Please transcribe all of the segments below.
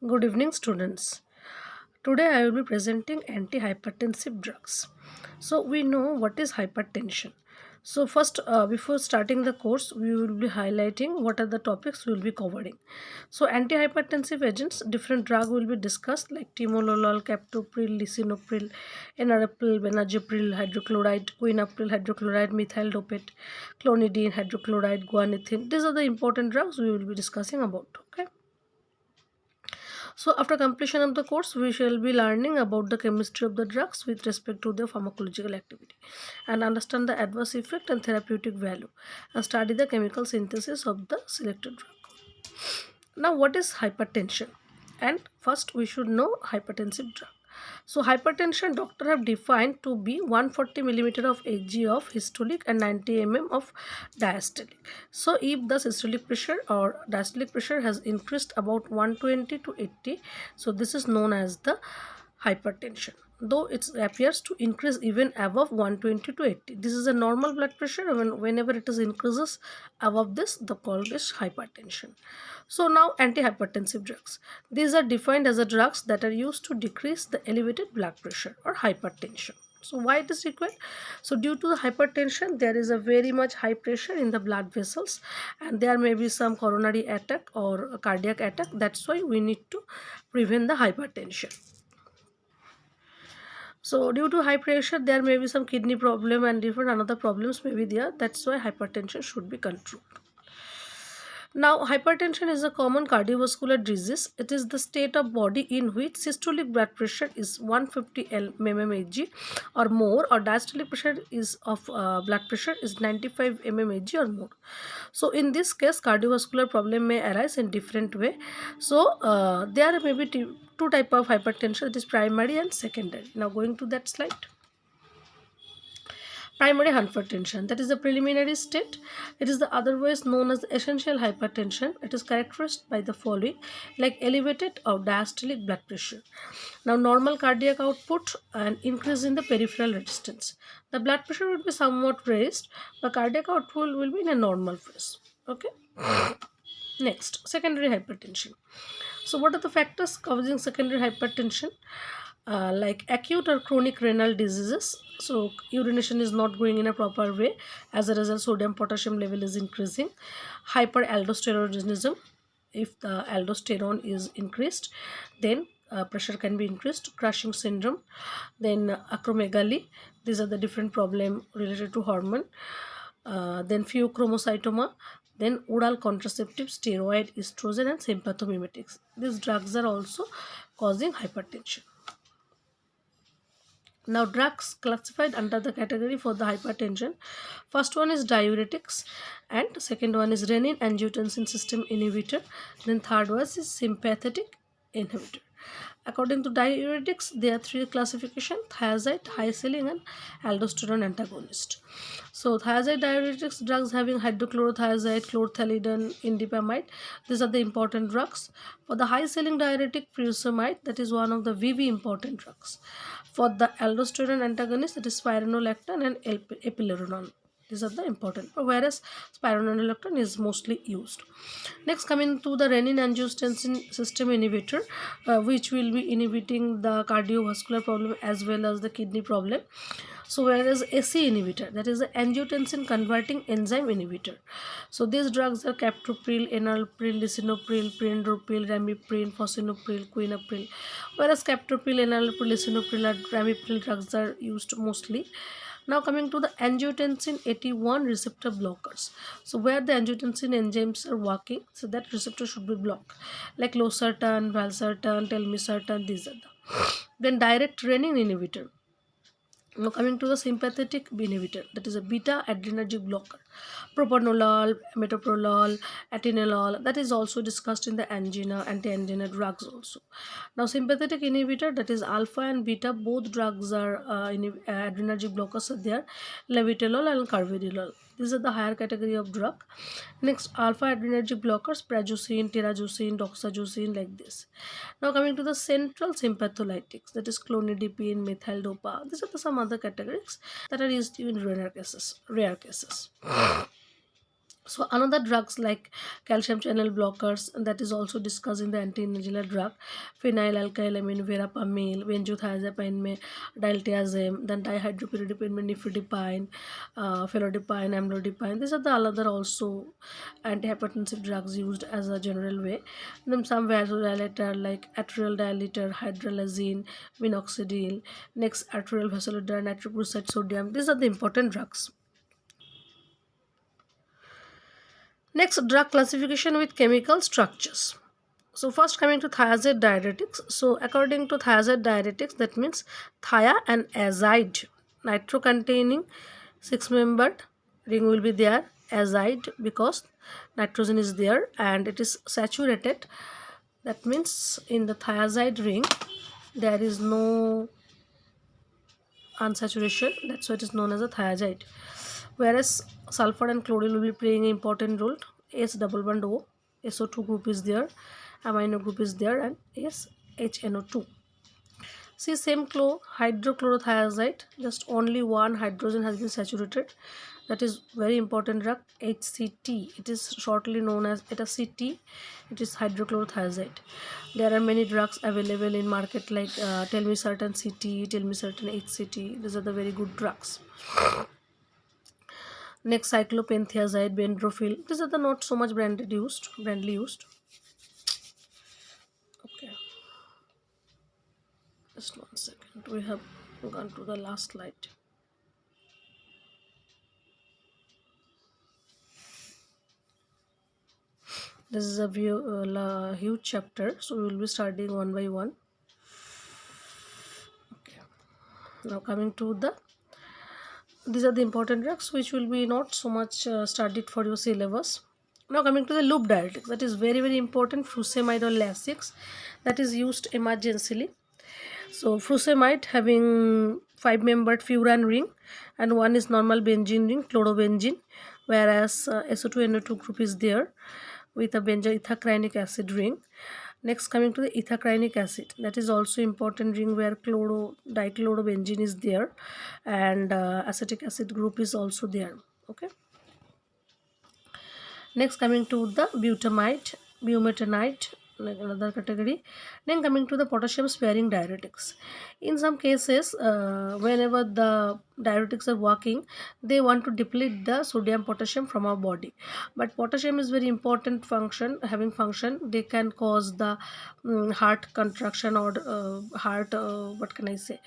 Good evening, students. Today I will be presenting antihypertensive drugs. So we know what is hypertension. So first, before starting the course, we will be highlighting what are the topics we will be covering. So antihypertensive agents, different drug will be discussed like timolol, captopril, lisinopril, enarapil, benazepril, hydrochloride, quinapril, hydrochloride, methyl dopate, clonidine, hydrochloride, guanethine. These are the important drugs we will be discussing about. Okay. So after completion of the course, we shall be learning about the chemistry of the drugs with respect to their pharmacological activity and understand the adverse effect and therapeutic value and study the chemical synthesis of the selected drug. Now, what is hypertension? And first, we should know hypertensive drug. So, hypertension doctor have defined to be 140 millimeter of Hg of systolic and 90 mm of diastolic. So, if the systolic pressure or diastolic pressure has increased about 120 to 80, so this is known as the hypertension, though it appears to increase even above 120 to 80. This is a normal blood pressure. Whenever it is increases above this, the called is hypertension. So now antihypertensive drugs, these are defined as the drugs that are used to decrease the elevated blood pressure or hypertension. So why it is required? So due to the hypertension, there is a very much high pressure in the blood vessels, and there may be some coronary attack or a cardiac attack. That's why we need to prevent the hypertension. So due to high pressure, there may be some kidney problem and different another problems may be there. That's why hypertension should be controlled. Now, hypertension is a common cardiovascular disease. It is the state of body in which systolic blood pressure is 150 mmHg or more, or diastolic pressure is of blood pressure is 95 mmHg or more. So, in this case, cardiovascular problem may arise in different way. So, there may be two type of hypertension. It is primary and secondary. Now, going to that slide. Primary hypertension, that is the preliminary state. It is the otherwise known as essential hypertension. It is characterized by the following, like elevated or diastolic blood pressure. Now, normal cardiac output and increase in the peripheral resistance. The blood pressure will be somewhat raised, but cardiac output will be in a normal phase. Okay. Next, secondary hypertension. So, what are the factors causing secondary hypertension? Like acute or chronic renal diseases. So, urination is not going in a proper way. As a result, sodium potassium level is increasing. Hyperaldosteronism. If the aldosterone is increased, then pressure can be increased. Crushing syndrome, then acromegaly. These are the different problem related to hormone. Then pheochromocytoma, then oral contraceptive, steroid, estrogen, and sympathomimetics. These drugs are also causing hypertension. Now, drugs classified under the category for the hypertension. First one is diuretics, and second one is renin-angiotensin system inhibitor. Then third one is sympathetic inhibitor. According to diuretics, there are three classification: thiazide, high ceiling, and aldosterone antagonist. So, thiazide diuretics drugs having hydrochlorothiazide, chlorthalidone, indipamide. These are the important drugs. For the high ceiling diuretic, furosemide, that is one of the VV important drugs. For the aldosterone antagonist, that is spironolactone and eplerenone. These are the important, whereas spironolactone is mostly used. Next, coming to the renin-angiotensin system inhibitor, which will be inhibiting the cardiovascular problem as well as the kidney problem. So, whereas AC inhibitor, that is the angiotensin converting enzyme inhibitor. So, these drugs are captopril, enalapril, lisinopril, prindopril, ramipril, fosinopril, quinapril. Whereas captopril, enalapril, lisinopril, and ramipril drugs are used mostly. Now coming to the angiotensin 81 receptor blockers. So where the angiotensin enzymes are working, so that receptor should be blocked. Like losartan, valsartan, telmisartan, these are the. Then direct renin inhibitor. Now coming to the sympathetic inhibitor, that is a beta adrenergic blocker. Propranolol, metoprolol, atenolol, that is also discussed in the angina, anti-angina drugs also. Now sympathetic inhibitor, that is alpha and beta, both drugs are adrenergic blockers are there. Levetolol and carvedilol. These are the higher category of drug. Next, alpha adrenergic blockers, prazosin, terazosin, doxazosine, like this. Now coming to the central sympatholytics, that is clonidipine, methyl-dopa. These are some other categories that are used in rare cases. So another drugs like calcium channel blockers, that is also discussed in the anti-inhaler drug, phenylalkylamine, verapamil, benzodiazepine में diltiazem, then dihydropyridine में nifedipine, felodipine, amlodipine. These are the other also antihypertensive drugs used as a general way. Then some vasodilator like atrial dilator, hydralazine, minoxidil, next arterial vasodilator, nitroprusside sodium. These are the important drugs. Next, drug classification with chemical structures. So first coming to thiazide diuretics. So according to thiazide diuretics, that means thia and azide, nitro containing six membered ring will be there, azide because nitrogen is there and it is saturated. That means in the thiazide ring there is no unsaturation. That's why it is known as a thiazide. Whereas sulfur and chlorine will be playing an important role. S double bond O, SO2 group is there, amino group is there, and SHNO2. See, same hydrochlorothiazide, just only one hydrogen has been saturated. That is very important drug, HCT. It is shortly known as HCT. It is hydrochlorothiazide. There are many drugs available in market like tell me certain CT, tell me certain HCT. These are the very good drugs. Next, cyclopenthiazide, benadryl. These are the not so much brandly used. Okay, just 1 second. We have gone to the last slide. This is a huge chapter, so we will be starting one by one. Okay. Now coming to these are the important drugs which will be not so much studied for your syllabus. Now coming to the loop diuretics, that is very very important, furosemide or Lasix, that is used emergently. So furosemide having 5-membered furan ring and one is normal benzene ring, chlorobenzene, whereas SO2NO2 group is there with a benzoythacrinic acid ring. Next coming to the ethacrinic acid, that is also important ring where dichlorobenzene is there and acetic acid group is also there. Okay. Next coming to the butamide, bumetanide, like another category. Then coming to the potassium sparing diuretics. In some cases, whenever the diuretics are working, they want to deplete the sodium potassium from our body. But potassium is very important function, having function. They can cause the heart contraction or heart, what can I say?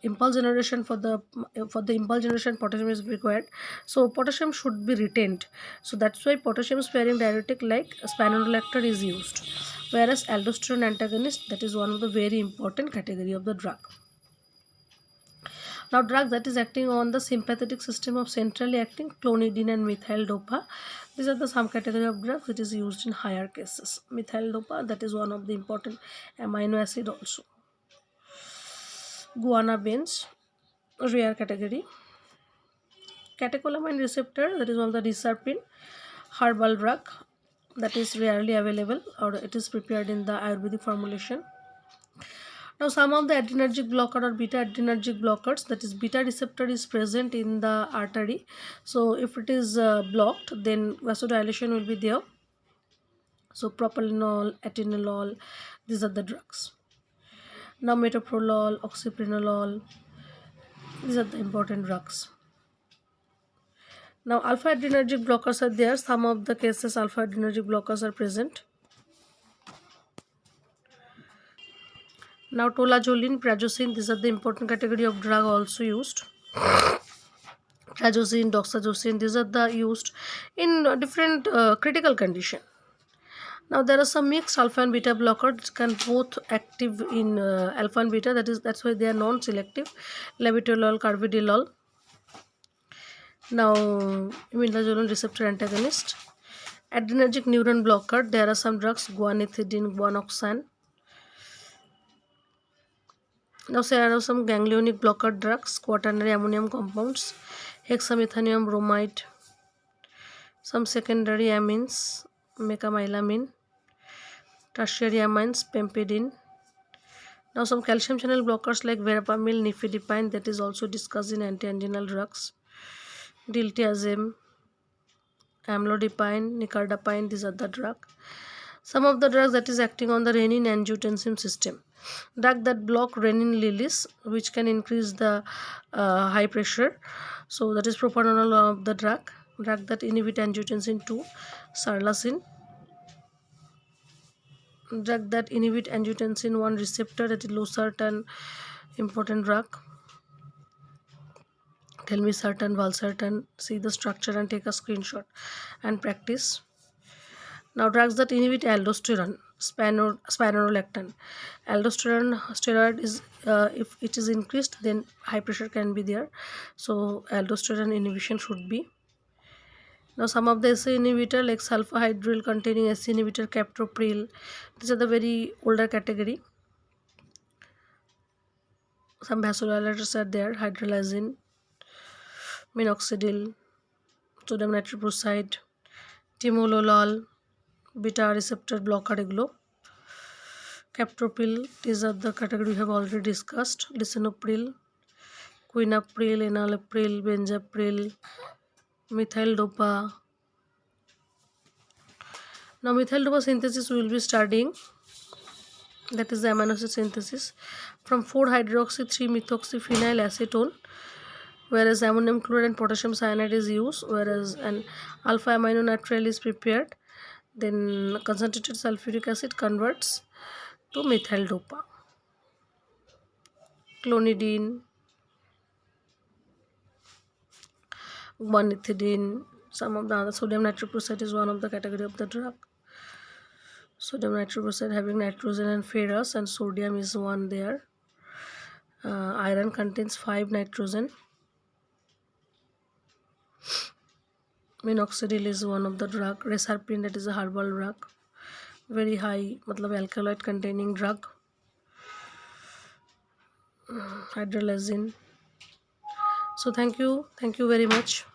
Impulse generation for the impulse generation potassium is required, so potassium should be retained. So that's why potassium sparing diuretic like spironolactone is used, whereas aldosterone antagonist, that is one of the very important category of the drug. Now drug that is acting on the sympathetic system of centrally acting clonidine and methyl dopa, these are the some category of drugs that is used in higher cases. Methyl dopa, that is one of the important amino acid also. Guana beans, rare category. Catecholamine receptor, that is one of the reserpine herbal drug that is rarely available or it is prepared in the Ayurvedic formulation. Now some of the adrenergic blocker or beta adrenergic blockers, that is beta receptor is present in the artery, so if it is blocked, then vasodilation will be there. So propranolol, atenolol, these are the drugs. Now metoprolol, oxyprenolol, these are the important drugs. Now alpha adrenergic blockers are there. Some of the cases alpha adrenergic blockers are present. Now tolazoline, prazosin, these are the important category of drug also used. Prazosin, doxazosin, these are the used in different critical condition. Now there are some mixed alpha and beta blockers can both active in alpha and beta, that's why they are non-selective. Labetalol, carvedilol. Now imidazolone receptor antagonist. Adrenergic neuron blocker, there are some drugs, guanethidine, guanoxan. Now there are some ganglionic blocker drugs, quaternary ammonium compounds, hexamethanium bromide, some secondary amines, mecamylamine, tertiary amines, pempidine. Now some calcium channel blockers like verapamil, nifedipine, that is also discussed in anti-anginal drugs, diltiazem, amlodipine, nicardipine. These are the drug. Some of the drugs that is acting on the renin-angiotensin system. Drug that block renin lilies, which can increase the high pressure. So that is propranolol of the drug. Drug that inhibit angiotensin 2, sarlasin. Drug that inhibit angiotensin 1 receptor, that is losartan, important drug. Tell me certain, valsartan. See the structure and take a screenshot and practice. Now drugs that inhibit aldosterone, spironolactone. Aldosterone steroid is if it is increased, then high pressure can be there. So aldosterone inhibition should be. Now some of the SI inhibitor like sulfur hydryl containing SI inhibitor, captopril. These are the very older category. Some vasodilators are there, hydralazine, minoxidil, sodium nitroprusside, timololol, beta receptor blocker এগুলো. Captopril, these are the category we have already discussed. Lisinopril, quinapril, enalapril, benzapril, methyl dopa. Now methyl dopa synthesis we will be studying, that is the amino acid synthesis from 4-hydroxy 3-methoxyphenyl acetone, whereas ammonium chloride and potassium cyanide is used, whereas an alpha amino nitrile is prepared. Then concentrated sulfuric acid converts to methyl dopa. Clonidine, guanethidine, some of the other. Sodium nitroprusside is one of the category of the drug. Sodium nitroprusside having nitrogen and ferrous, and sodium is one there. Iron contains 5 nitrogen. Minoxidil is one of the drug. Reserpine, that is a herbal drug, very high alkaloid containing drug. Hydralazine. So thank you very much.